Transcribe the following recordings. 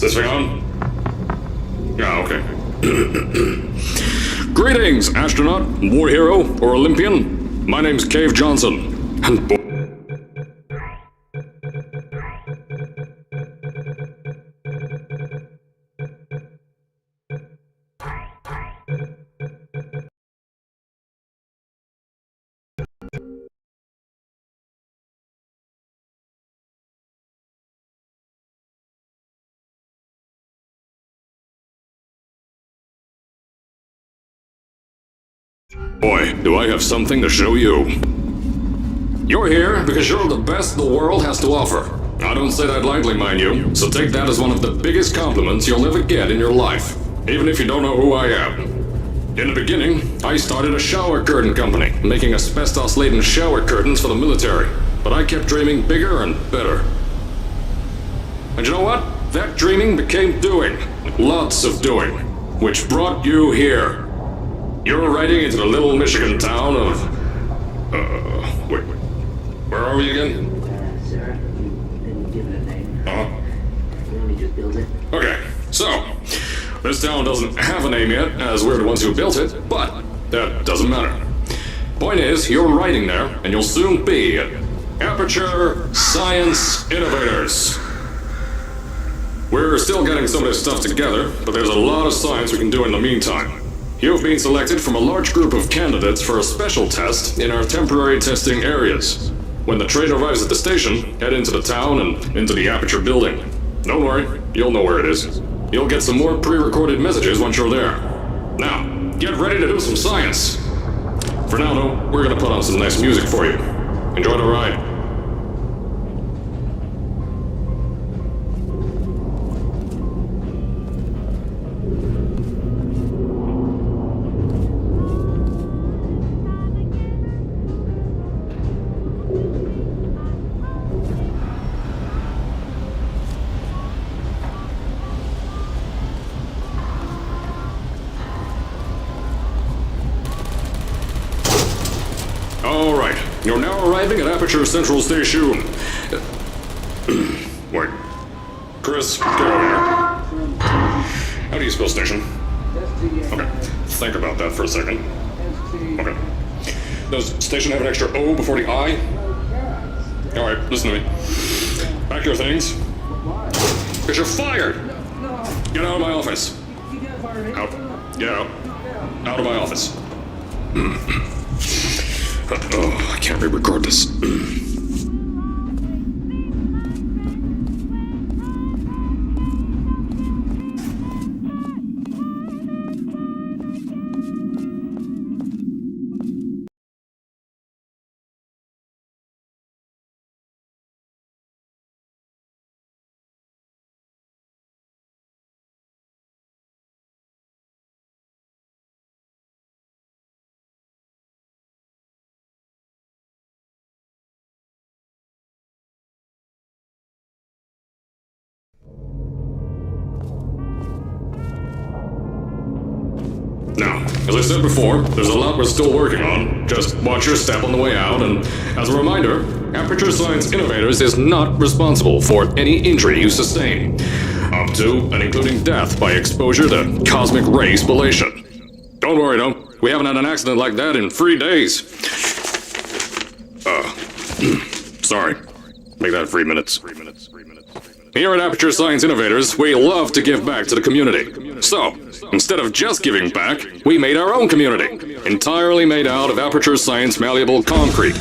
Is this thing on? Yeah, okay. Greetings, astronaut, war hero, or Olympian. My name's Cave Johnson. And boy, do I have something to show you. You're here because you're the best the world has to offer. I don't say that lightly, mind you, so take that as one of the biggest compliments you'll ever get in your life, even if you don't know who I am. In the beginning, I started a shower curtain company, making asbestos-laden shower curtains for the military, but I kept dreaming bigger and better. And you know what? That dreaming became doing. Lots of doing. Which brought you here. You're riding into the little Michigan town of... wait. Where are we again? Sir, you didn't give it a name. You only just built it. Okay, so... this town doesn't have a name yet, as we're the ones who built it, but that doesn't matter. Point is, you're riding there, and you'll soon be at Aperture Science Innovators. We're still getting some of this stuff together, but there's a lot of science we can do in the meantime. You've been selected from a large group of candidates for a special test in our temporary testing areas. When the train arrives at the station, head into the town and into the Aperture building. Don't worry, you'll know where it is. You'll get some more pre-recorded messages once you're there. Now, get ready to do some science. For now, though, we're gonna put on some nice music for you. Enjoy the ride. Alright, you're now arriving at Aperture Central Station. Wait. Chris, get over here. How do you spell station? Okay, think about that for a second. Okay. Does station have an extra O before the I? Alright, listen to me. Pack your things. Because you're fired! Get out of my office. Out. Get out. Out of my office. Oh, I can't re-record this. Now, as I said before, there's a lot we're still working on. Just watch your step on the way out, and as a reminder, Aperture Science Innovators is not responsible for any injury you sustain, up to and including death by exposure to cosmic ray spallation. Don't worry though, we haven't had an accident like that in 3 days. Sorry. Make that 3 minutes. Here at Aperture Science Innovators, we love to give back to the community. So, instead of just giving back, we made our own community, entirely made out of Aperture Science malleable concrete.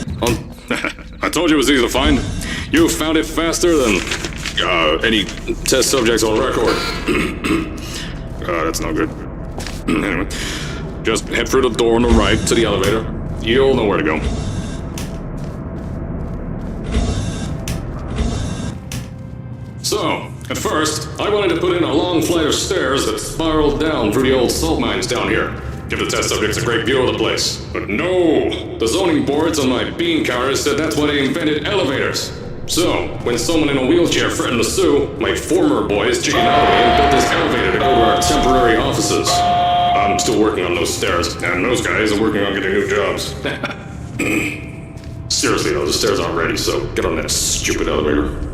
I told you it was easy to find. You found it faster than any test subjects on record. That's not good. Anyway, just head through the door on the right to the elevator. You'll know where to go. So, at first, I wanted to put in a long flight of stairs that spiraled down through the old salt mines down here. Give the test subjects a great view of the place. But no! The zoning boards on my bean counters said that's why they invented elevators. So, when someone in a wheelchair threatened to sue, my former boys cheated out of me and built this elevator to go to our temporary offices. I'm still working on those stairs, and those guys are working on getting new jobs. Seriously though, the stairs aren't ready, so get on that stupid elevator.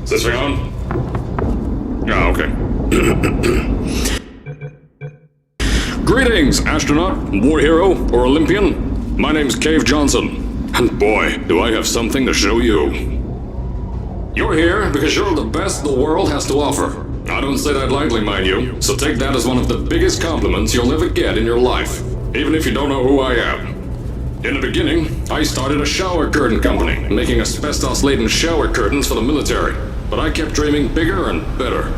Is this thing on? Oh, okay. Greetings, astronaut, war hero, or Olympian. My name's Cave Johnson, and boy, do I have something to show you. You're here because you're the best the world has to offer. I don't say that lightly, mind you, so take that as one of the biggest compliments you'll ever get in your life, even if you don't know who I am. In the beginning, I started a shower curtain company, making asbestos-laden shower curtains for the military, but I kept dreaming bigger and better.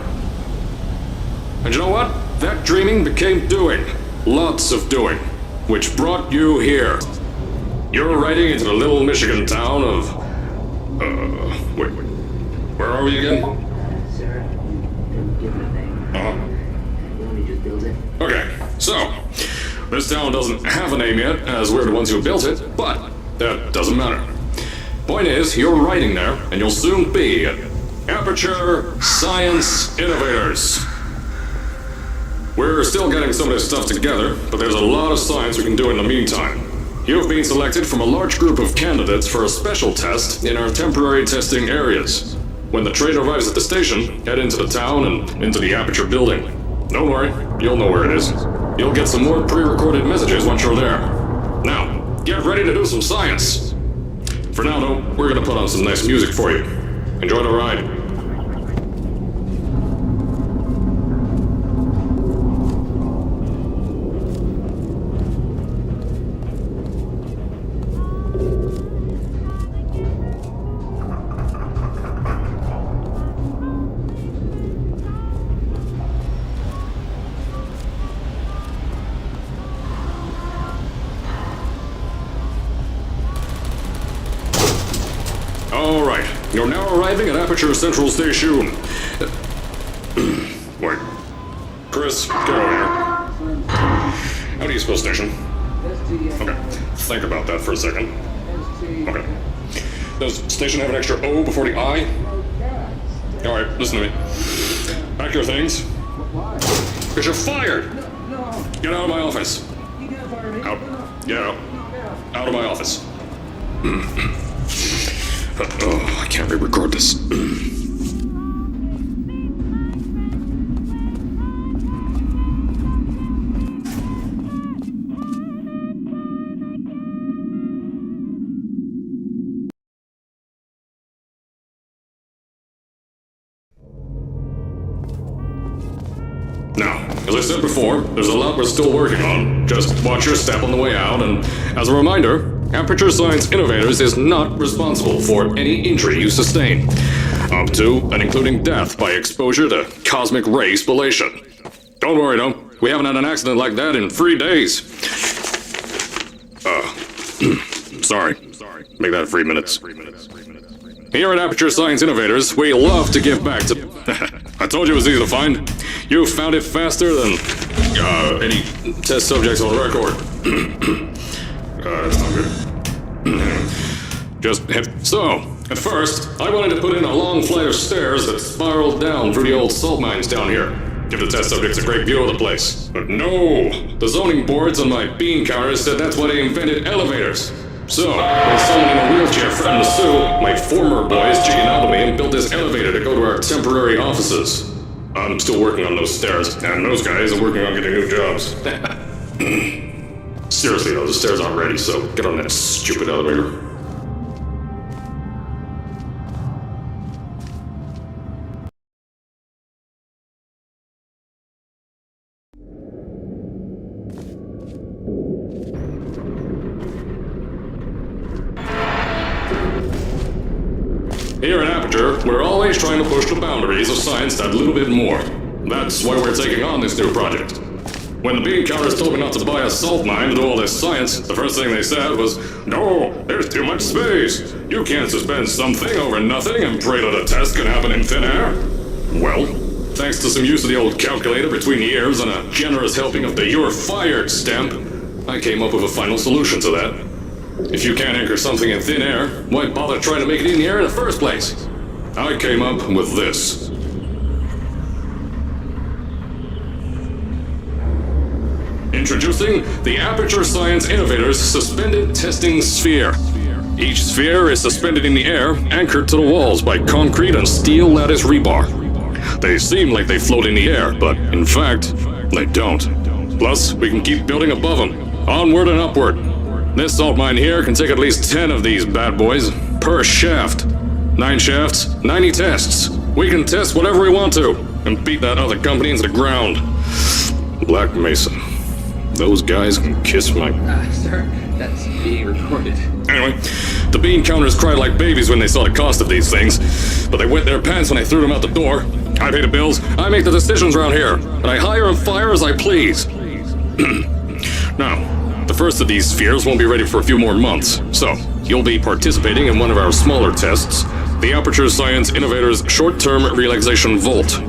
And you know what? That dreaming became doing. Lots of doing. Which brought you here. You're riding into the little Michigan town of... wait. Where are we again? Sir, don't give it a name. You only just build it. Okay, so... This town doesn't have a name yet, as we're the ones who built it, but that doesn't matter. Point is, you're riding there, and you'll soon be at Aperture Science Innovators. We're still getting some of this stuff together, but there's a lot of science we can do in the meantime. You've been selected from a large group of candidates for a special test in our temporary testing areas. When the train arrives at the station, head into the town and into the Aperture building. Don't worry, you'll know where it is. You'll get some more pre-recorded messages once you're there. Now, get ready to do some science. For now, though, we're gonna put on some nice music for you. Enjoy the ride. All right, you're now arriving at Aperture Central Station. Wait. Chris, get over here. How do you spell station? Okay, think about that for a second. Okay. Does station have an extra O before the I? All right, listen to me. Pack your things. Because you're fired. Get out of my office. Out. Get out. Out of my office. Oh, I can't re-record this. Now, as I said before, there's a lot we're still working on. Just watch your step on the way out, and as a reminder, Aperture Science Innovators is not responsible for any injury you sustain, up to and including death by exposure to cosmic ray spallation. Don't worry though, we haven't had an accident like that in 3 days. Sorry. Make that 3 minutes. Here at Aperture Science Innovators, we love to give back to... I told you it was easy to find. You found it faster than any test subjects on record. That's not good. Just hit. So, at first, I wanted to put in a long flight of stairs that spiraled down through the old salt mines down here. Give the test subjects a great view of the place. But no! The zoning boards on my bean counters said that's why they invented elevators. So, when someone in a wheelchair threatened to sue, my former boys chickened out to me and built this elevator to go to our temporary offices. I'm still working on those stairs, and those guys are working on getting new jobs. Seriously though, the stairs aren't ready, so get on that stupid elevator. Here at Aperture, we're always trying to push the boundaries of science that little bit more. That's why we're taking on this new project. When the bean counters told me not to buy a salt mine to do all this science, the first thing they said was, "No, there's too much space. You can't suspend something over nothing and pray that a test can happen in thin air." Well, thanks to some use of the old calculator between the ears and a generous helping of the "you're fired" stamp, I came up with a final solution to that. If you can't anchor something in thin air, why bother trying to make it in the air in the first place? I came up with this. Introducing the Aperture Science Innovators Suspended Testing Sphere. Each sphere is suspended in the air, anchored to the walls by concrete and steel lattice rebar. They seem like they float in the air, but in fact, they don't. Plus, we can keep building above them, onward and upward. This salt mine here can take at least 10 of these bad boys per shaft. 9 shafts, 90 tests. We can test whatever we want to and beat that other company into the ground. Black Mesa. Those guys can kiss my... Sir, that's being recorded. Anyway, the bean counters cried like babies when they saw the cost of these things, but they wet their pants when I threw them out the door. I pay the bills, I make the decisions around here, and I hire and fire as I please. Now, the first of these spheres won't be ready for a few more months, so you'll be participating in one of our smaller tests, the Aperture Science Innovators Short-Term Relaxation Volt.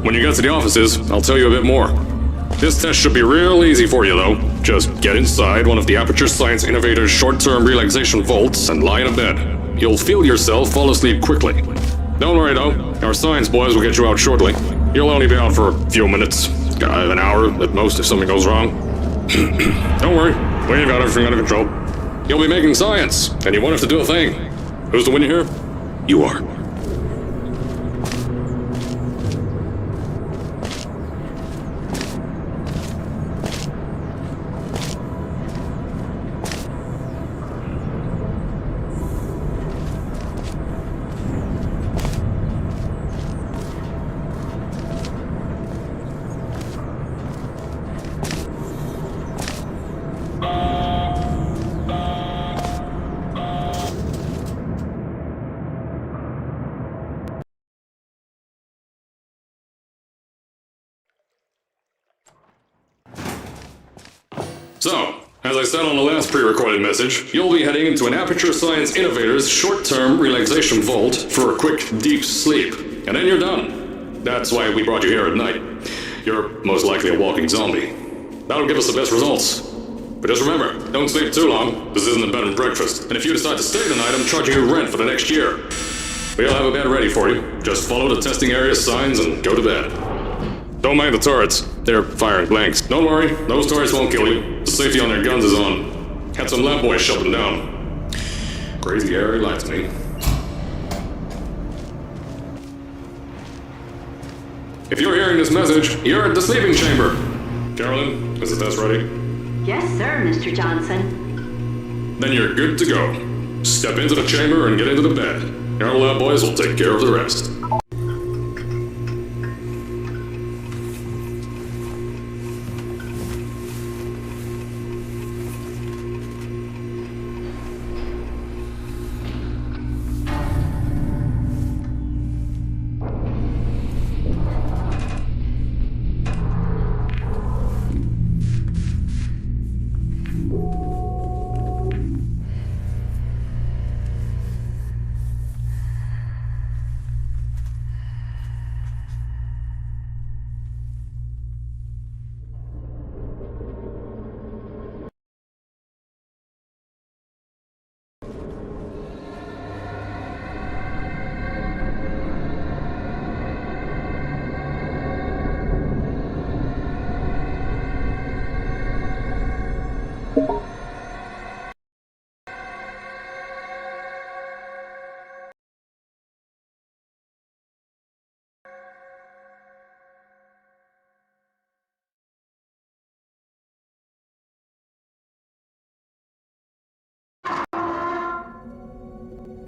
When you get to the offices, I'll tell you a bit more. This test should be real easy for you, though. Just get inside one of the Aperture Science Innovators short-term relaxation vaults and lie in a bed. You'll feel yourself fall asleep quickly. Don't worry, though. Our science boys will get you out shortly. You'll only be out for a few minutes. An hour at most if something goes wrong. Don't worry. We've got everything under control. You'll be making science, and you won't have to do a thing. Who's the winner here? You are. So, as I said on the last pre-recorded message, you'll be heading into an Aperture Science Innovators short-term relaxation vault for a quick, deep sleep. And then you're done. That's why we brought you here at night. You're most likely a walking zombie. That'll give us the best results. But just remember, don't sleep too long. This isn't a bed and breakfast. And if you decide to stay tonight, I'm charging you rent for the next year. We'll have a bed ready for you. Just follow the testing area signs and go to bed. Don't mind the turrets. They're firing blanks. Don't worry, those turrets won't kill you. The safety on their guns is on. Had some lab boys shut them down. Crazy Harry lied to me. If you're hearing this message, you're at the sleeping chamber. Carolyn, is the test ready? Yes, sir, Mr. Johnson. Then you're good to go. Step into the chamber and get into the bed. Our lab boys will take care of the rest.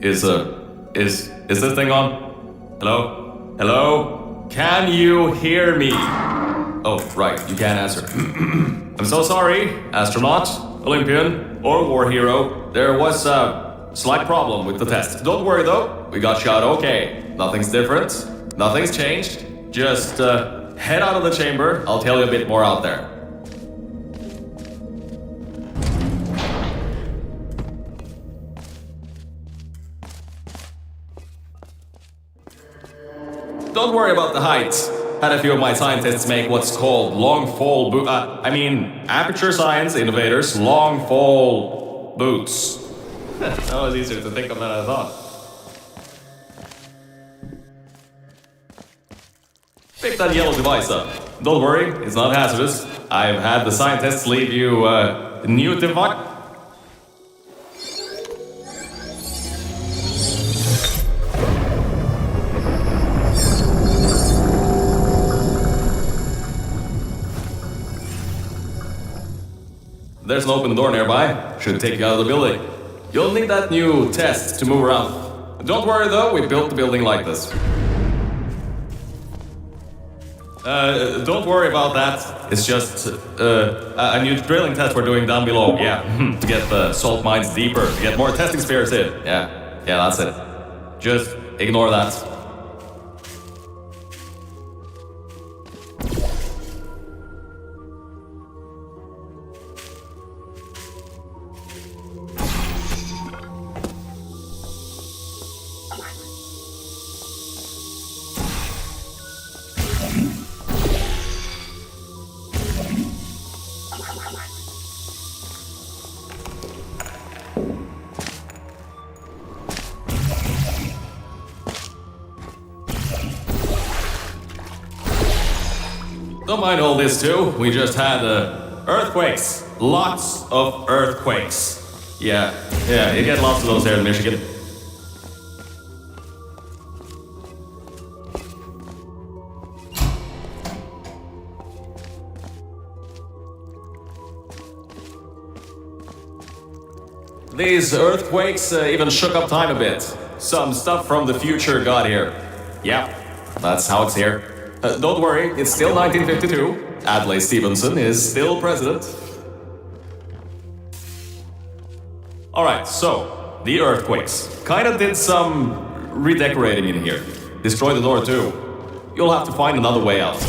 Is this thing on? Hello? Hello? Can you hear me? Oh, right, you can't answer. I'm so sorry, astronaut, Olympian, or war hero. There was a slight problem with the test. Don't worry though, we got shot okay. Nothing's different, nothing's changed. Just head out of the chamber, I'll tell you a bit more out there. Don't worry about the height. Had a few of my scientists make what's called aperture science innovators long fall boots. That was easier to think of than I thought. Pick that yellow device up. Don't worry, it's not hazardous. I've had the scientists leave you a new device. There's an open door nearby. Should take you out of the building. You'll need that new test to move around. Don't worry though, we built the building like this. Don't worry about that. It's just a new drilling test we're doing down below. Yeah, to get the salt mines deeper, to get more testing spheres in. Yeah, that's it. Just ignore that. Don't mind all this too, we just had earthquakes. Lots of earthquakes. Yeah, you get lots of those here in Michigan. These earthquakes even shook up time a bit. Some stuff from the future got here. Yeah, that's how it's here. Don't worry, it's still 1952. Adlai Stevenson is still president. Alright, so, the earthquakes. Kinda did some redecorating in here. Destroyed the door too. You'll have to find another way out.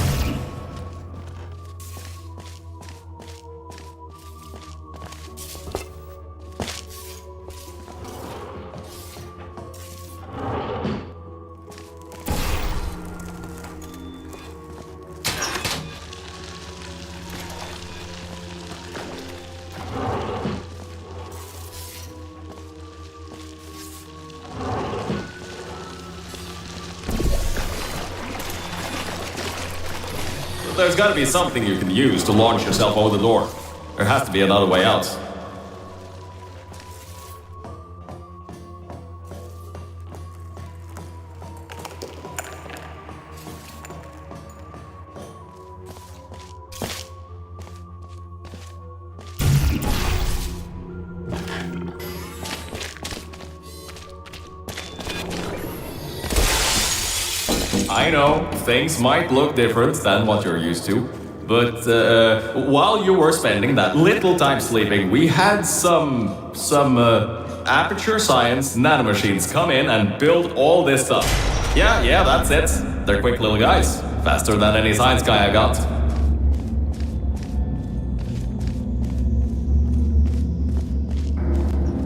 There's gotta be something you can use to launch yourself over the door. There has to be another way out. I know, things might look different than what you're used to, but while you were spending that little time sleeping, we had some aperture science nanomachines come in and build all this stuff. Yeah, that's it. They're quick little guys, faster than any science guy I got.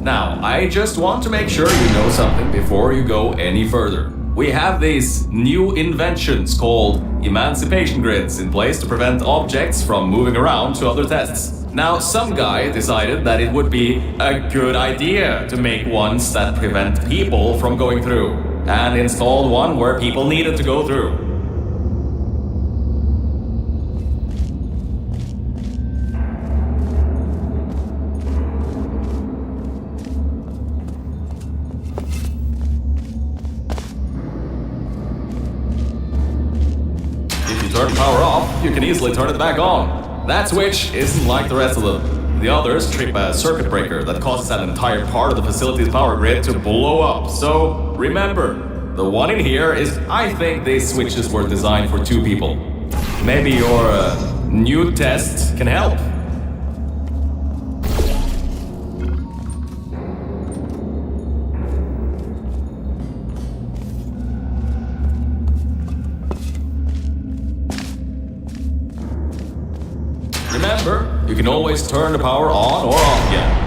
Now, I just want to make sure you know something before you go any further. We have these new inventions called emancipation grids in place to prevent objects from moving around to other tests. Now, some guy decided that it would be a good idea to make ones that prevent people from going through, and installed one where people needed to go through. Turn power off, you can easily turn it back on. That switch isn't like the rest of them. The others trip a circuit breaker that causes an entire part of the facility's power grid to blow up. So remember, the one in here is, I think these switches were designed for 2 people. Maybe your new test can help. Remember, you can always turn the power on or off again.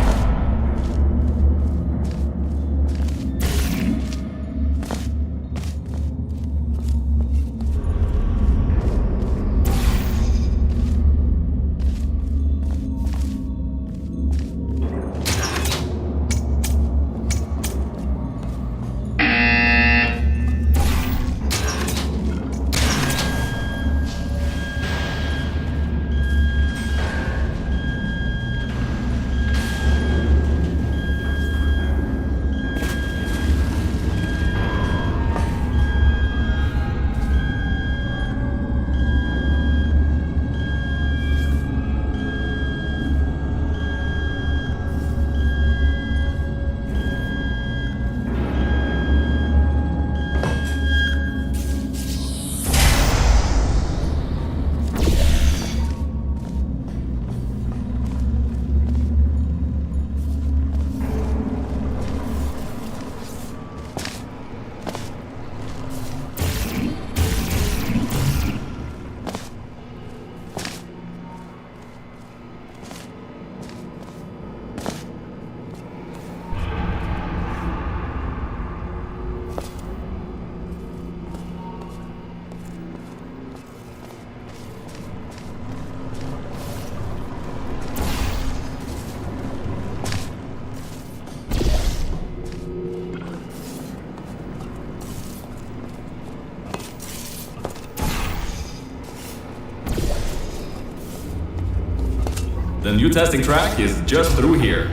The new testing track is just through here.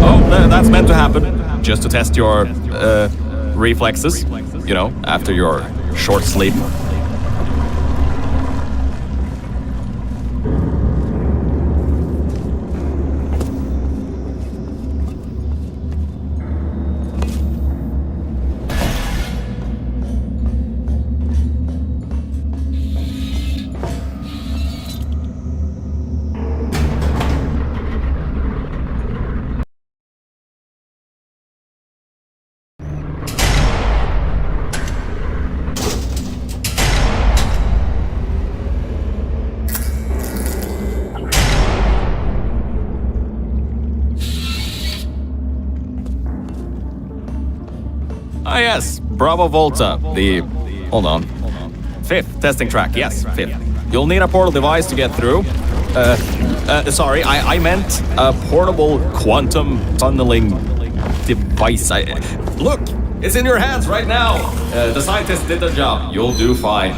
Oh, that's meant to happen. Just to test your reflexes, you know, after your short sleep. Ah, yes, Bravo Volta, hold on, 5th testing track, yes, 5th. You'll need a portal device to get through. Sorry, I meant a portable quantum tunneling device. Look, it's in your hands right now. The scientists did their job. You'll do fine.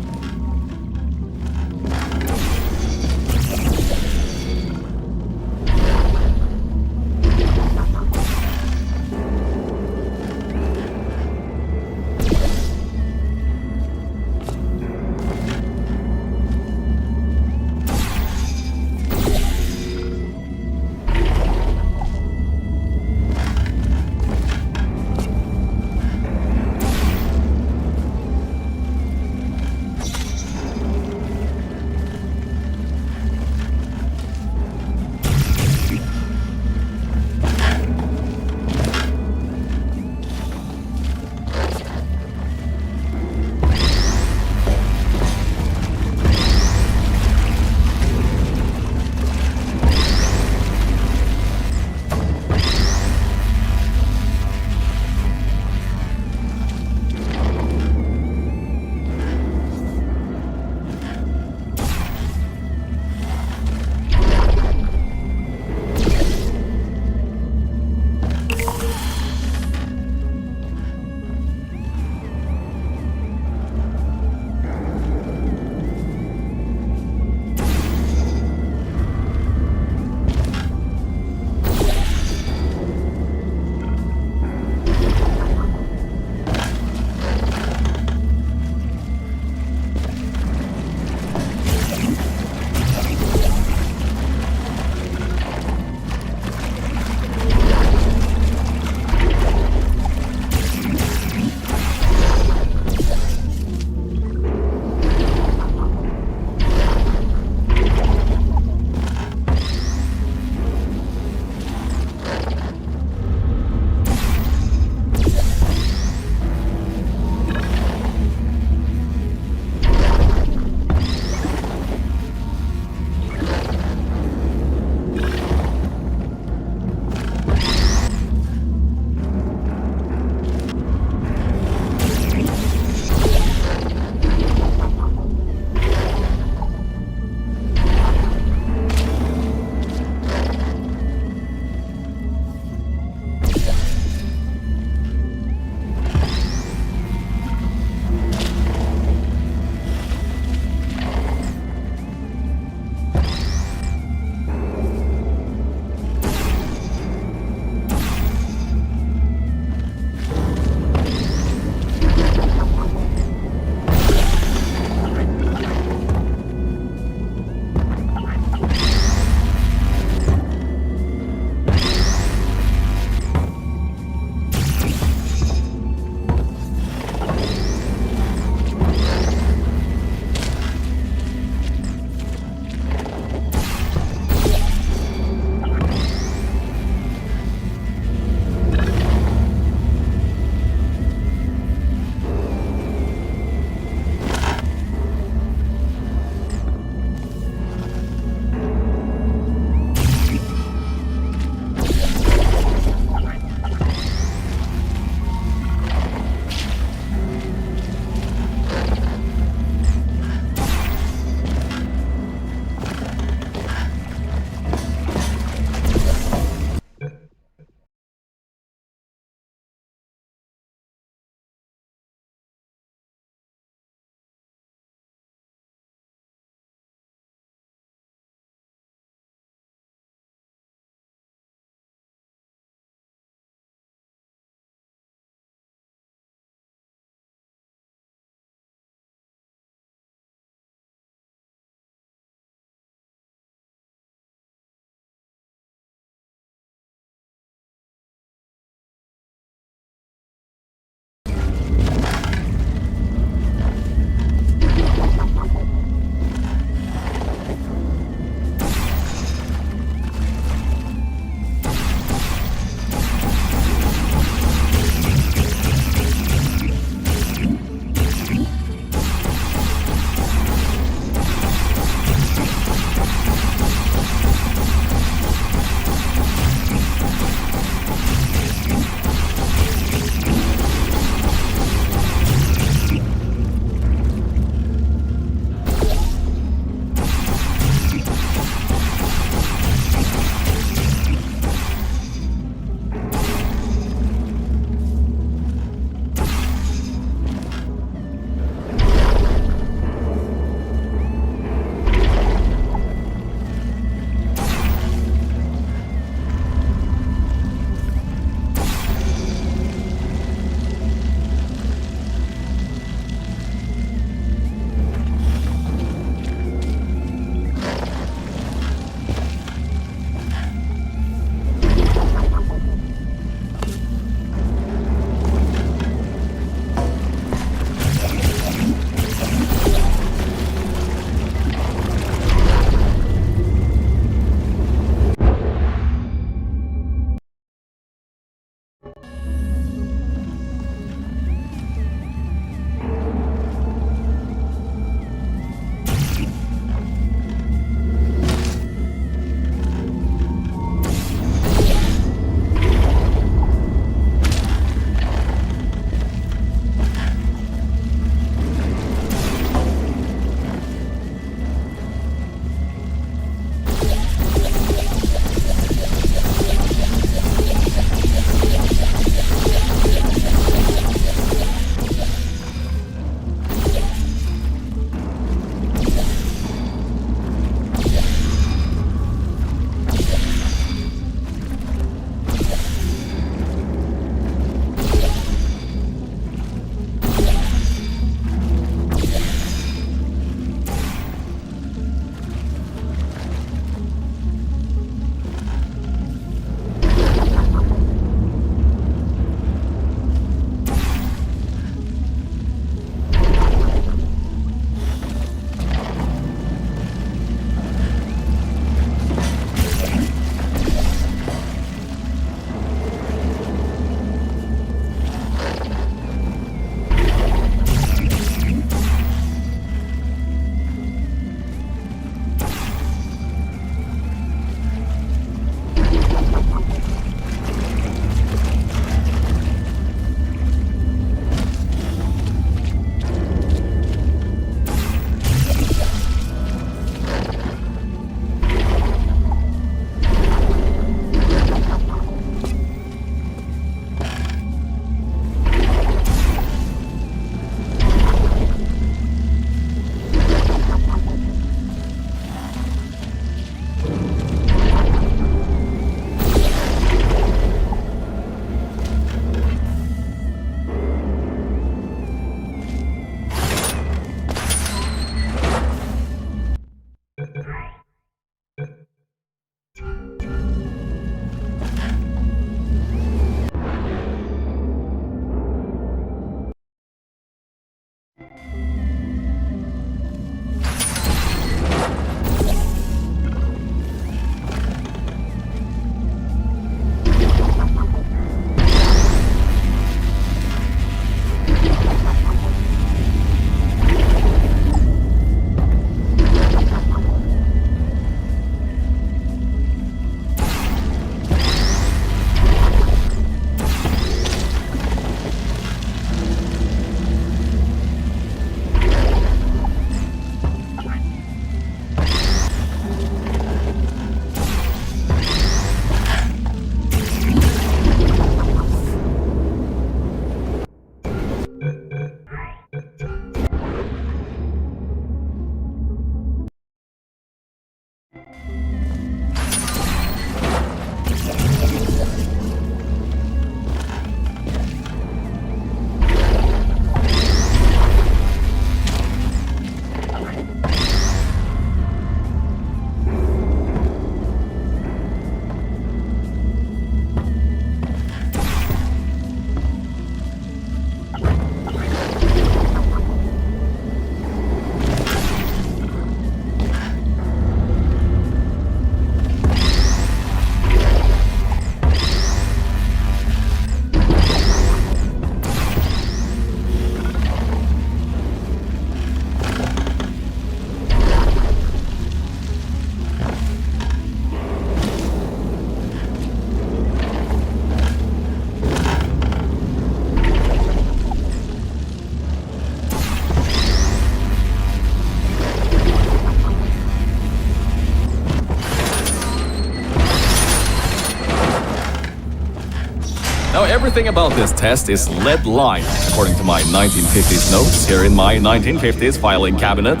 Now, everything about this test is lead lined, according to my 1950s notes here in my 1950s filing cabinet.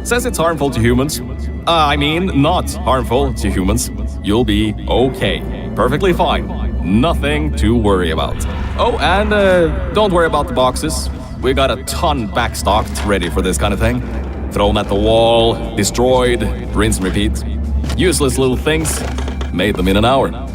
Says it's harmful to humans. I mean, not harmful to humans. You'll be okay. Perfectly fine. Nothing to worry about. Oh, and don't worry about the boxes. We got a ton backstocked ready for this kind of thing. Thrown at the wall, destroyed, rinse and repeat. Useless little things. Made them in an hour.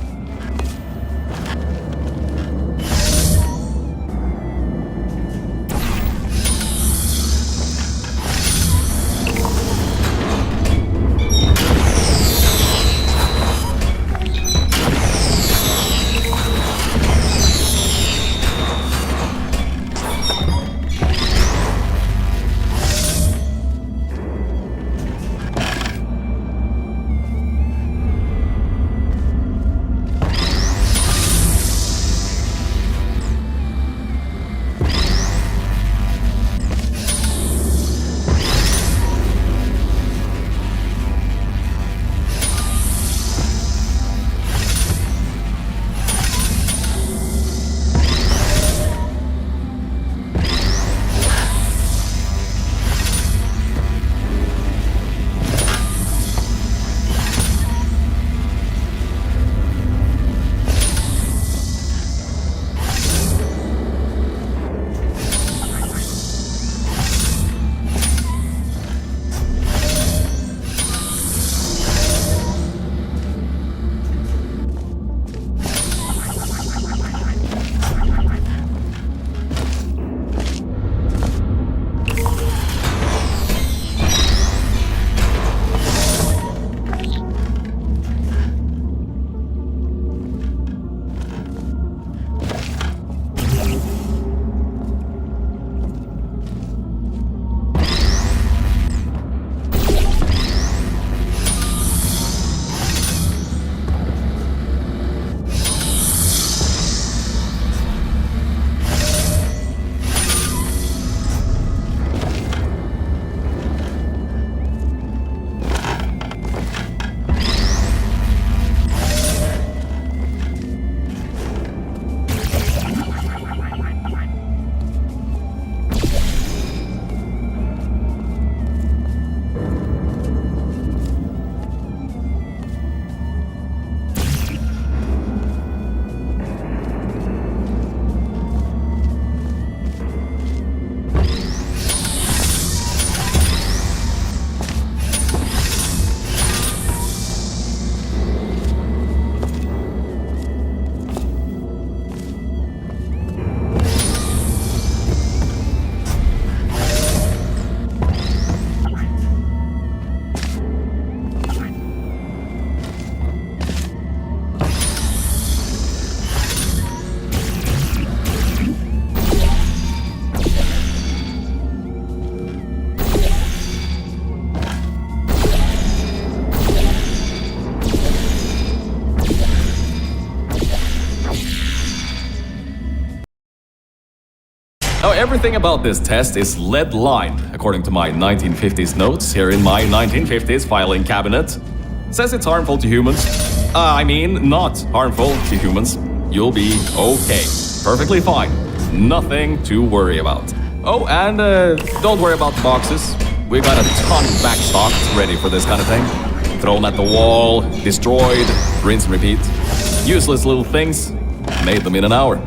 Now, everything about this test is lead lined, according to my 1950s notes here in my 1950s filing cabinet. Says it's harmful to humans. I mean, not harmful to humans. You'll be okay. Perfectly fine. Nothing to worry about. Oh, and don't worry about the boxes. We got a ton backstocked ready for this kind of thing. Thrown at the wall, destroyed, rinse and repeat. Useless little things. Made them in an hour.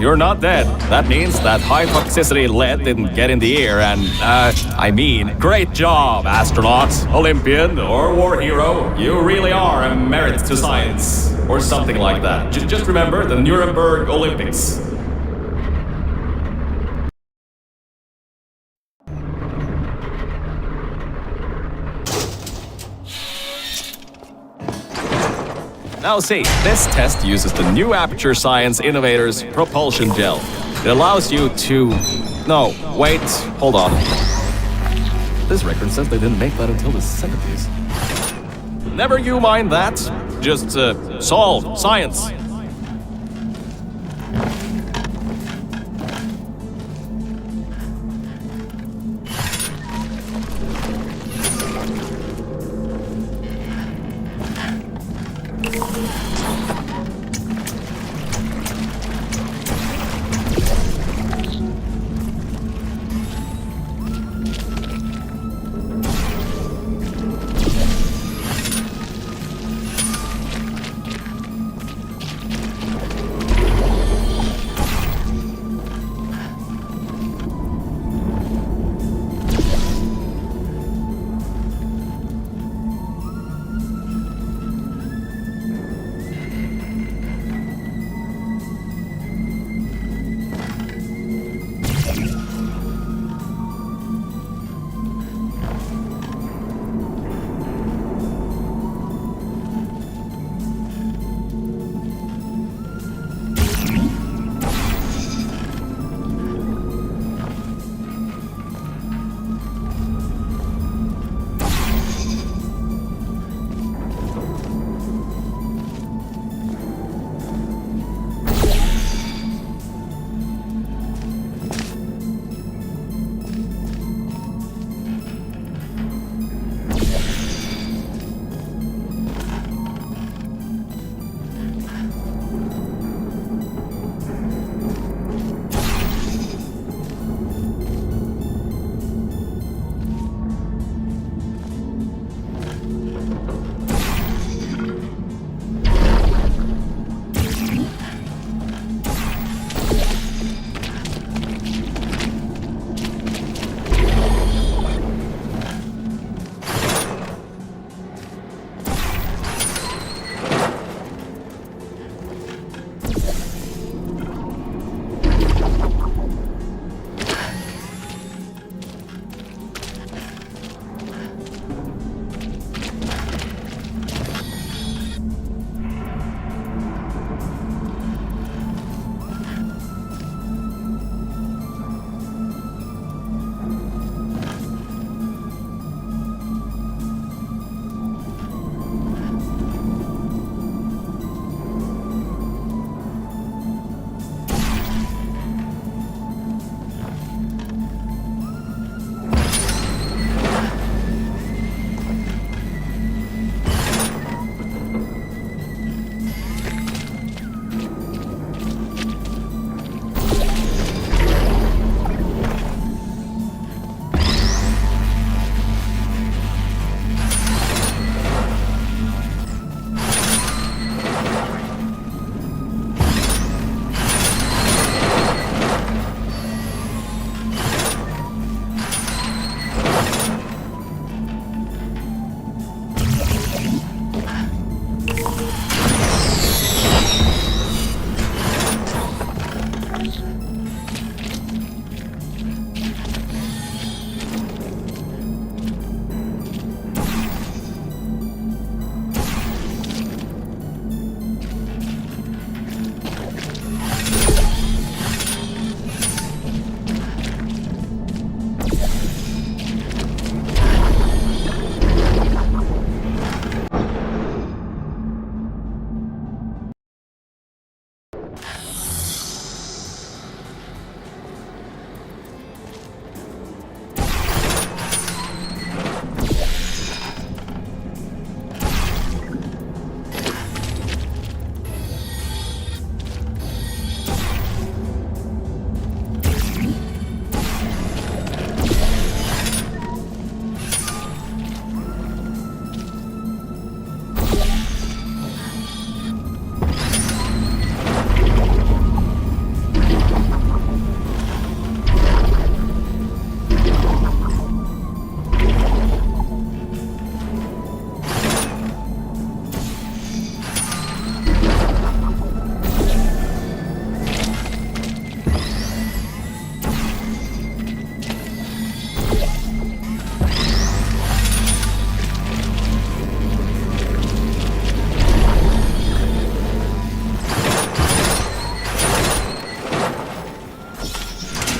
you're not dead. That means that high toxicity lead didn't get in the air and, great job, astronaut, Olympian, or war hero. You really are a merit to science. Or something like that. Just remember the Nuremberg Olympics. Now see, this test uses the new Aperture Science Innovators Propulsion Gel. It allows you to... No, wait, hold on. This record says they didn't make that until the 70s. Never you mind that. Just, solve science.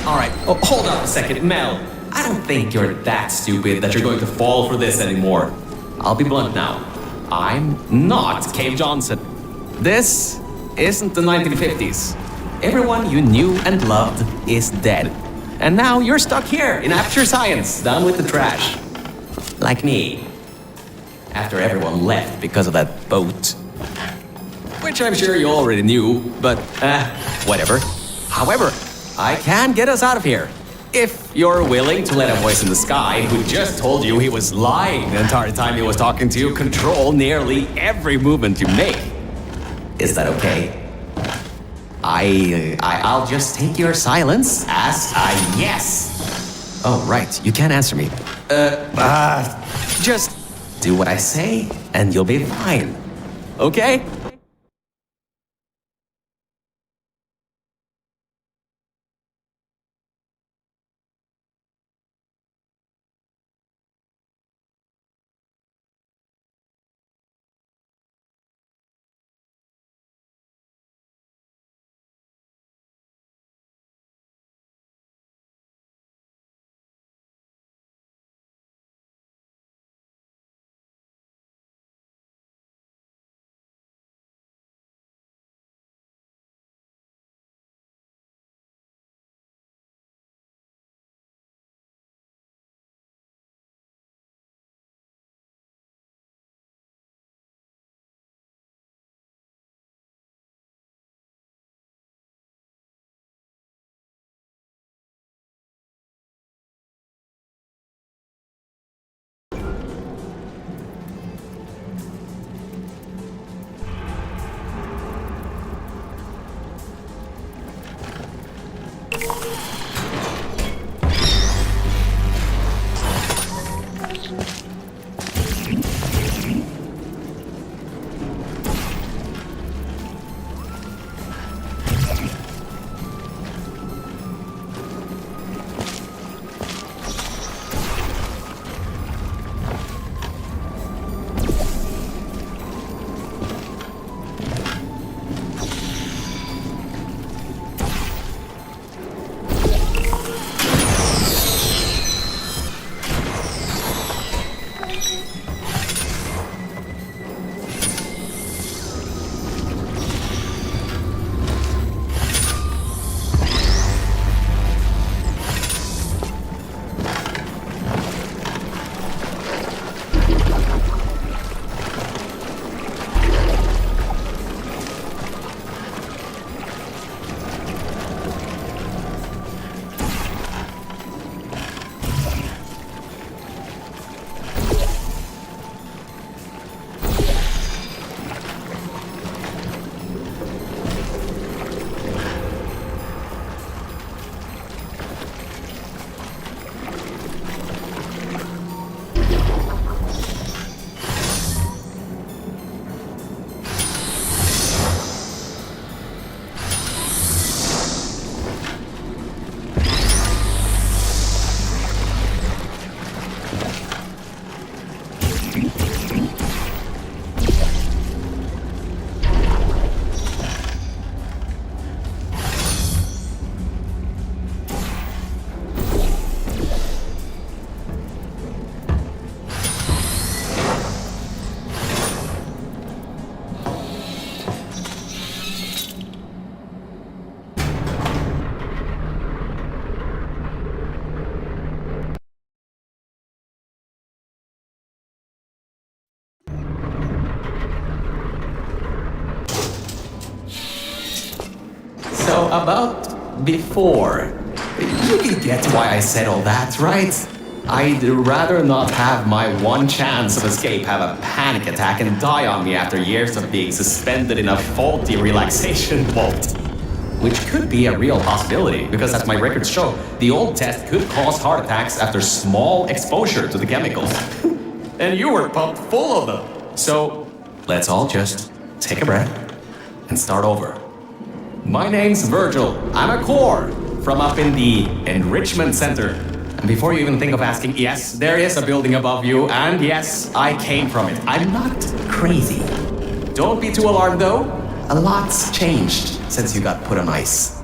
Alright, oh, hold on a second, Mel. I don't think you're that stupid that you're going to fall for this anymore. I'll be blunt now. I'm not Cave Johnson. This isn't the 1950s. Everyone you knew and loved is dead. And now you're stuck here in Aperture Science, down with the trash. Like me. After everyone left because of that boat. Which I'm sure you already knew, but whatever. However, I can get us out of here. If you're willing to let a voice in the sky who just told you he was lying the entire time he was talking to you control nearly every movement you make. Is that okay? I'll just take your silence as a yes. Oh, right, you can't answer me. Just do what I say and you'll be fine. Okay? So about before, you get why I said all that, right? I'd rather not have my one chance of escape have a panic attack and die on me after years of being suspended in a faulty relaxation vault. Which could be a real possibility, because as my records show, the old test could cause heart attacks after small exposure to the chemicals. And you were pumped full of them. So, let's all just take a breath and start over. My name's Virgil. I'm a core from up in the Enrichment Center. And before you even think of asking, yes, there is a building above you, and yes, I came from it. I'm not crazy. Don't be too alarmed though. A lot's changed since you got put on ice.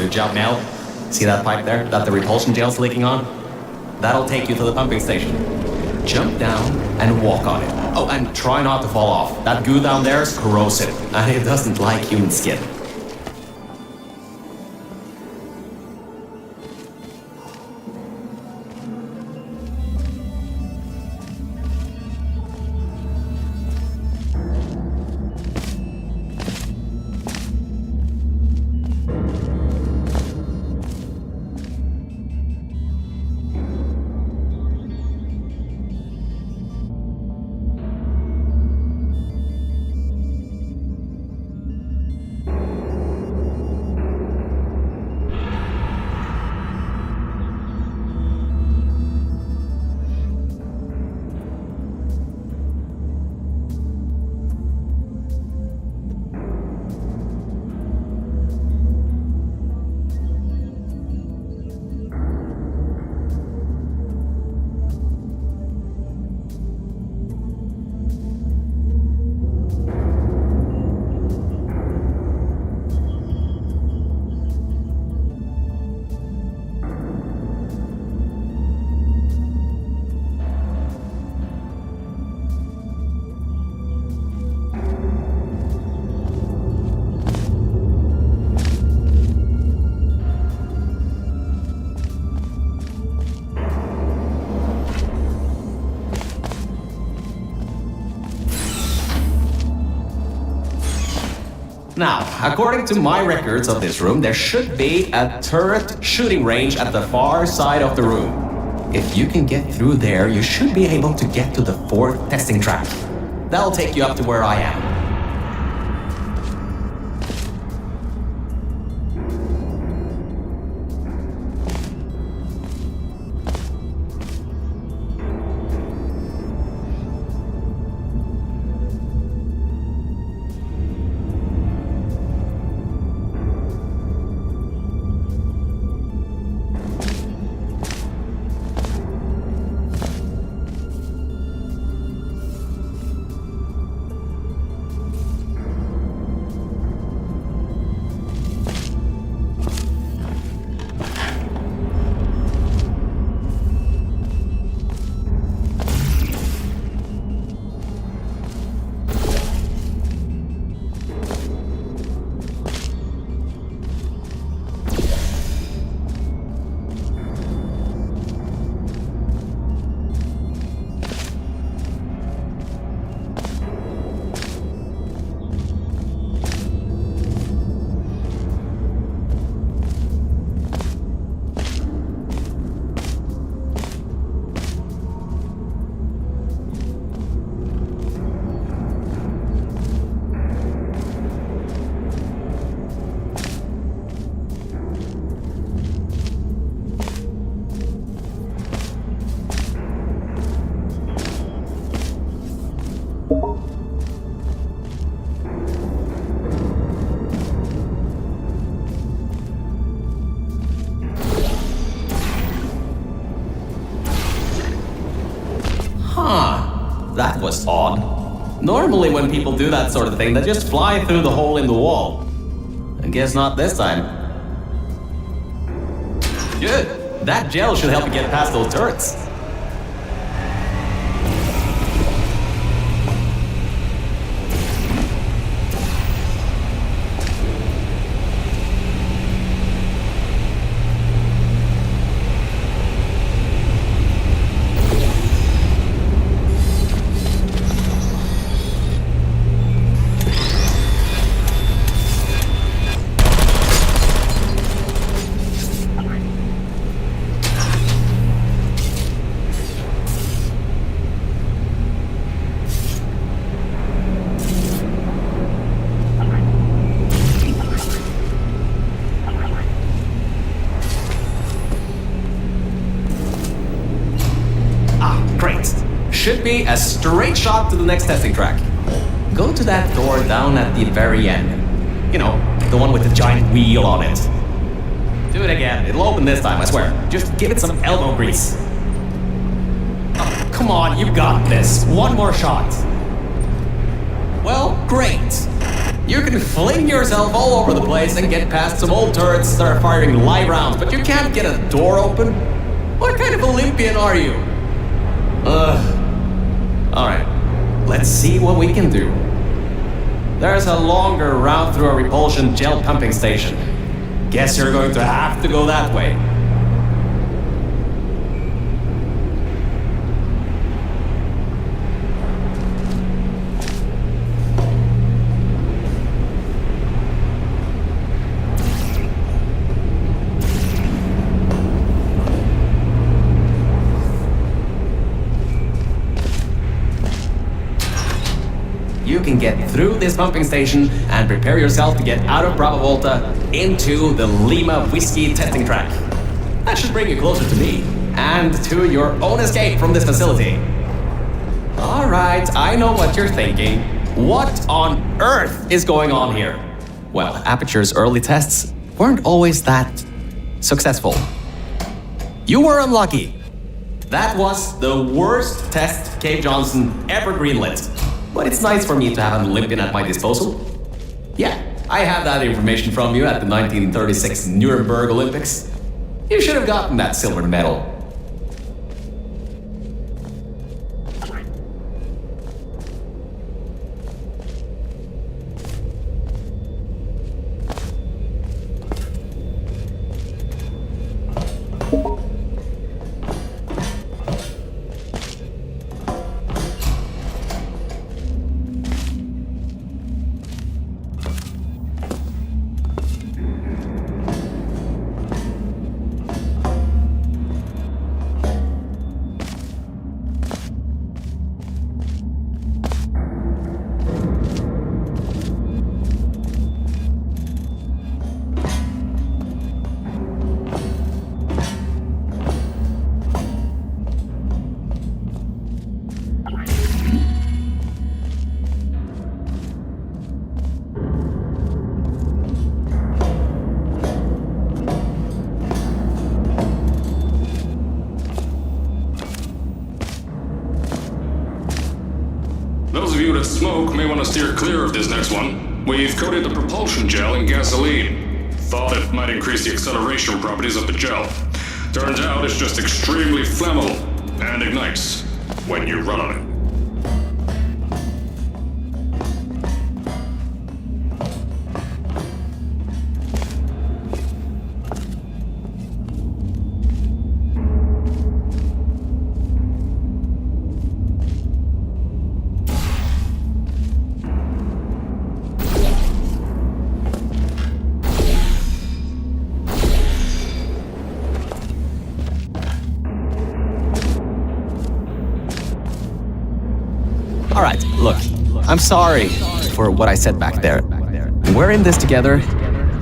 Good job, Mel. See that pipe there that the repulsion gel's leaking on? That'll take you to the pumping station. Jump down and walk on it. Oh, and try not to fall off. That goo down there is corrosive, and it doesn't like human skin. Now, according to my records of this room, there should be a turret shooting range at the far side of the room. If you can get through there, you should be able to get to the 4th testing track. That'll take you up to where I am. That was odd. Normally when people do that sort of thing, they just fly through the hole in the wall. I guess not this time. Good. That gel should help you get past those turrets. Should be a straight shot to the next testing track. Go to that door down at the very end. You know, the one with the giant wheel on it. Do it again. It'll open this time, I swear. Just give it some elbow grease. Oh, come on, you got this. One more shot. Well, great. You can fling yourself all over the place and get past some old turrets that are firing live rounds, but you can't get a door open? What kind of Olympian are you? Alright, let's see what we can do. There's a longer route through a repulsion gel pumping station. Guess you're going to have to go that way. You can get through this pumping station and prepare yourself to get out of Bravo Volta into the Lima Whiskey testing track. That should bring you closer to me and to your own escape from this facility. Alright, I know what you're thinking. What on earth is going on here? Well, Aperture's early tests weren't always that successful. You were unlucky. That was the worst test Cave Johnson ever greenlit. But it's nice for me to have an Olympian at my disposal. Yeah, I have that information from you at the 1936 Nuremberg Olympics. You should have gotten that silver medal. Those of you that smoke may want to steer clear of this next one. We've coated the propulsion gel in gasoline. Thought it might increase the acceleration properties of the gel. Turns out it's just extremely flammable and ignites when you run on it. Alright, look, I'm sorry for what I said back there. We're in this together.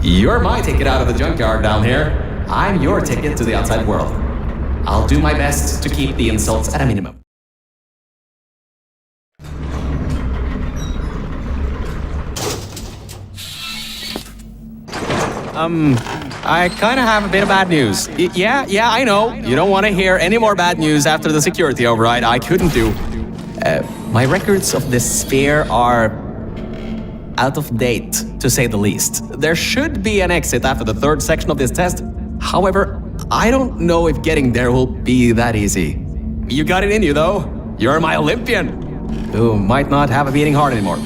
You're my ticket out of the junkyard down here. I'm your ticket to the outside world. I'll do my best to keep the insults at a minimum. I kind of have a bit of bad news. Yeah, I know. You don't want to hear any more bad news after the security override. I couldn't do. My records of this sphere are out of date, to say the least. There should be an exit after the third section of this test. However, I don't know if getting there will be that easy. You got it in you, though. You're my Olympian, who might not have a beating heart anymore.